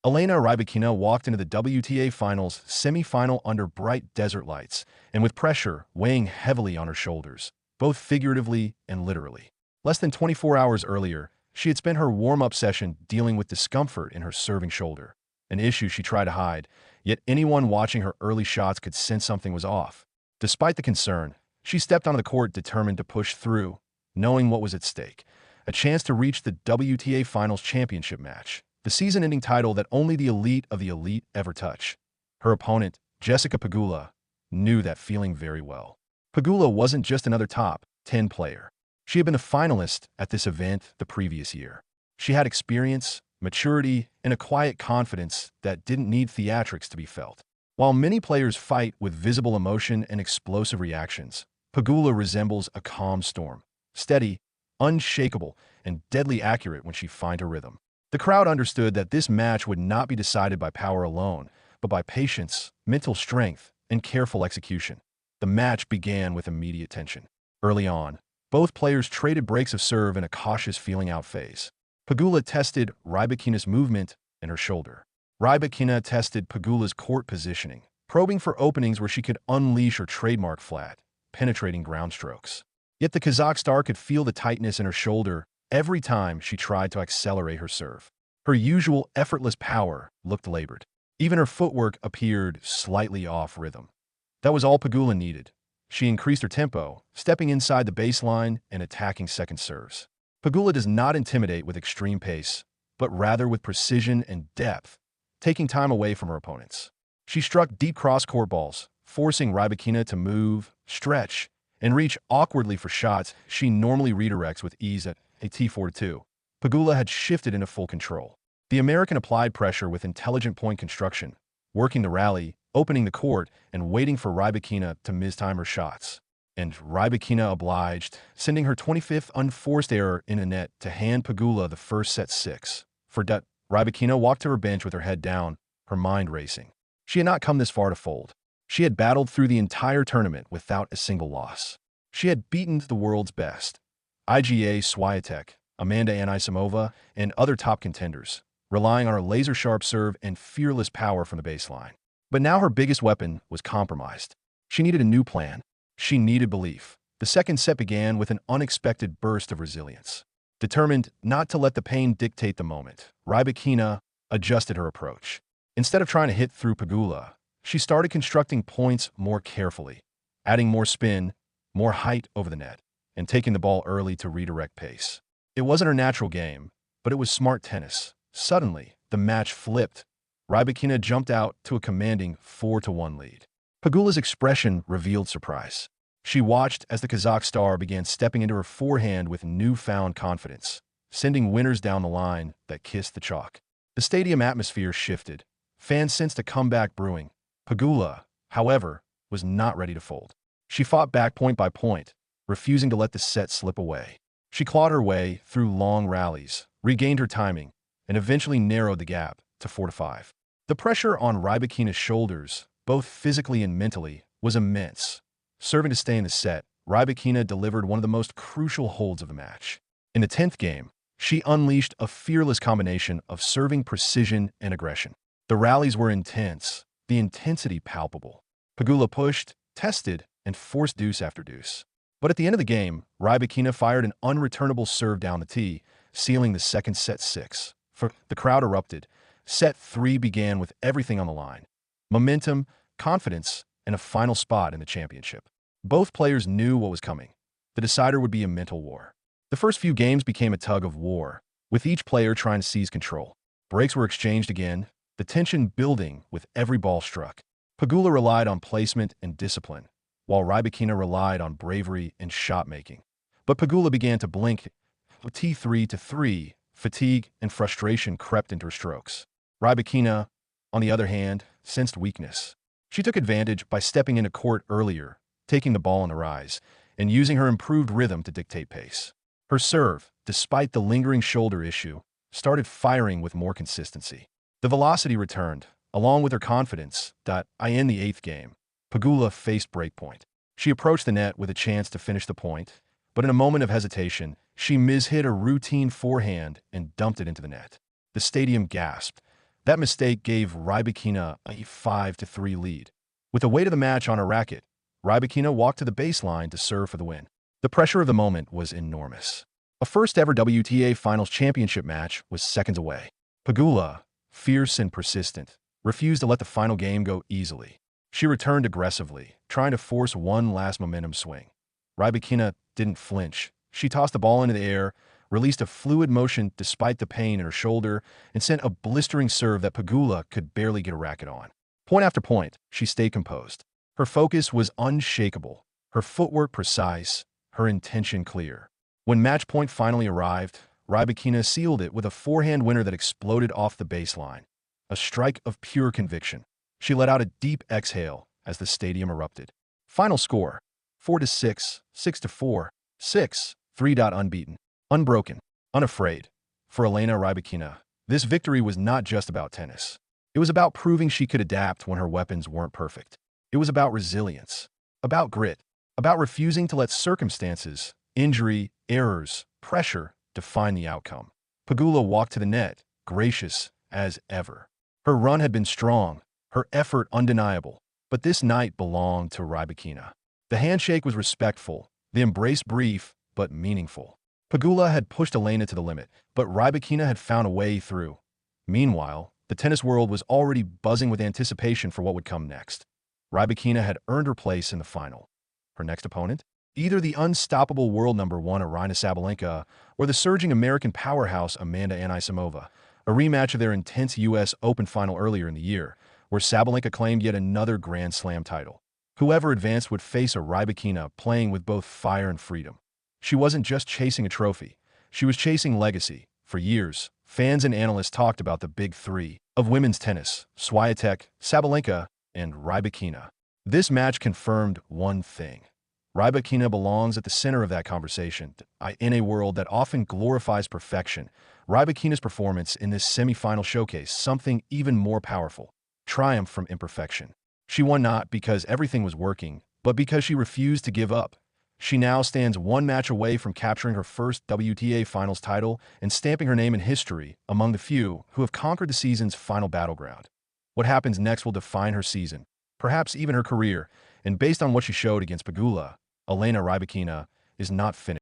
Elena Rybakina walked into the WTA Finals semifinal under bright desert lights and with pressure weighing heavily on her shoulders, both figuratively and literally. Less than 24 hours earlier, she had spent her warm-up session dealing with discomfort in her serving shoulder, an issue she tried to hide, yet anyone watching her early shots could sense something was off. Despite the concern, she stepped onto the court determined to push through, knowing what was at stake: a chance to reach the WTA Finals championship match, the season-ending title that only the elite of the elite ever touch. Her opponent, Jessica Pegula, knew that feeling very well. Pegula wasn't just another top 10 player. She had been a finalist at this event the previous year. She had experience, maturity, and a quiet confidence that didn't need theatrics to be felt. While many players fight with visible emotion and explosive reactions, Pegula resembles a calm storm, steady, unshakable, and deadly accurate when she finds her rhythm. The crowd understood that this match would not be decided by power alone, but by patience, mental strength, and careful execution. The match began with immediate tension. Early on, both players traded breaks of serve in a cautious feeling-out phase. Pegula tested Rybakina's movement and her shoulder. Rybakina tested Pegula's court positioning, probing for openings where she could unleash her trademark flat, penetrating ground strokes. Yet the Kazakh star could feel the tightness in her shoulder every time she tried to accelerate her serve. Her usual effortless power looked labored. Even her footwork appeared slightly off rhythm. That was all Pegula needed. She increased her tempo, stepping inside the baseline and attacking second serves. Pegula does not intimidate with extreme pace, but rather with precision and depth, taking time away from her opponents. She struck deep cross-court balls, forcing Rybakina to move, stretch, and reach awkwardly for shots she normally redirects with ease at a T4-2. Pegula had shifted into full control. The American applied pressure with intelligent point construction, working the rally, opening the court, and waiting for Rybakina to mistime her shots. And Rybakina obliged, sending her 25th unforced error in a net to hand Pegula the first set 6. For that, Rybakina walked to her bench with her head down, her mind racing. She had not come this far to fold. She had battled through the entire tournament without a single loss. She had beaten the world's best: Iga Swiatek, Amanda Anisimova, and other top contenders, relying on her laser-sharp serve and fearless power from the baseline. But now her biggest weapon was compromised. She needed a new plan. She needed belief. The second set began with an unexpected burst of resilience. Determined not to let the pain dictate the moment, Rybakina adjusted her approach. Instead of trying to hit through Pegula, she started constructing points more carefully, adding more spin, more height over the net, and taking the ball early to redirect pace. It wasn't her natural game, but it was smart tennis. Suddenly, the match flipped. Rybakina jumped out to a commanding 4-1 lead. Pegula's expression revealed surprise. She watched as the Kazakh star began stepping into her forehand with newfound confidence, sending winners down the line that kissed the chalk. The stadium atmosphere shifted. Fans sensed a comeback brewing. Pegula, however, was not ready to fold. She fought back point by point, refusing to let the set slip away. She clawed her way through long rallies, regained her timing, and eventually narrowed the gap to 4-5. The pressure on Rybakina's shoulders, both physically and mentally, was immense. Serving to stay in the set, Rybakina delivered one of the most crucial holds of the match. In the 10th game, she unleashed a fearless combination of serving precision and aggression. The rallies were intense, the intensity palpable. Pegula pushed, tested, and forced deuce after deuce. But at the end of the game, Rybakina fired an unreturnable serve down the tee, sealing the second set 6. The crowd erupted. Set 3 began with everything on the line: momentum, confidence, and a final spot in the championship. Both players knew what was coming. The decider would be a mental war. The first few games became a tug of war, with each player trying to seize control. Breaks were exchanged again, the tension building with every ball struck. Pegula relied on placement and discipline, while Rybakina relied on bravery and shot-making. But Pegula began to blink. T3-3, fatigue and frustration crept into her strokes. Rybakina, on the other hand, sensed weakness. She took advantage by stepping into court earlier, taking the ball on the rise, and using her improved rhythm to dictate pace. Her serve, despite the lingering shoulder issue, started firing with more consistency. The velocity returned, along with her confidence. In the 8th game, Pegula faced breakpoint. She approached the net with a chance to finish the point, but in a moment of hesitation, she mishit a routine forehand and dumped it into the net. The stadium gasped. That mistake gave Rybakina a 5-3 lead. With the weight of the match on her racket, Rybakina walked to the baseline to serve for the win. The pressure of the moment was enormous. A first-ever WTA Finals championship match was seconds away. Pegula, fierce and persistent, refused to let the final game go easily. She returned aggressively, trying to force one last momentum swing. Rybakina didn't flinch. She tossed the ball into the air, released a fluid motion despite the pain in her shoulder, and sent a blistering serve that Pegula could barely get a racket on. Point after point, she stayed composed. Her focus was unshakable, her footwork precise, her intention clear. When match point finally arrived, Rybakina sealed it with a forehand winner that exploded off the baseline. A strike of pure conviction. She let out a deep exhale as the stadium erupted. Final score: 4-6, 6-4, 6-3. Unbeaten, unbroken, unafraid. For Elena Rybakina, this victory was not just about tennis. It was about proving she could adapt when her weapons weren't perfect. It was about resilience, about grit, about refusing to let circumstances, injury, errors, pressure define the outcome. Pegula walked to the net, gracious as ever. Her run had been strong, her effort undeniable, but this night belonged to Rybakina. The handshake was respectful, the embrace brief but meaningful. Pegula had pushed Elena to the limit, but Rybakina had found a way through. Meanwhile, the tennis world was already buzzing with anticipation for what would come next. Rybakina had earned her place in the final. Her next opponent? Either the unstoppable world number one Aryna Sabalenka or the surging American powerhouse Amanda Anisimova, a rematch of their intense U.S. Open final earlier in the year, where Sabalenka claimed yet another Grand Slam title. Whoever advanced would face a Rybakina playing with both fire and freedom. She wasn't just chasing a trophy, she was chasing legacy. For years, fans and analysts talked about the big three of women's tennis: Swiatek, Sabalenka, and Rybakina. This match confirmed one thing. Rybakina belongs at the center of that conversation. In a world that often glorifies perfection, Rybakina's performance in this semifinal showcased something even more powerful: triumph from imperfection. She won not because everything was working, but because she refused to give up. She now stands one match away from capturing her first WTA Finals title and stamping her name in history among the few who have conquered the season's final battleground. What happens next will define her season, perhaps even her career, and based on what she showed against Pegula, Elena Rybakina is not finished.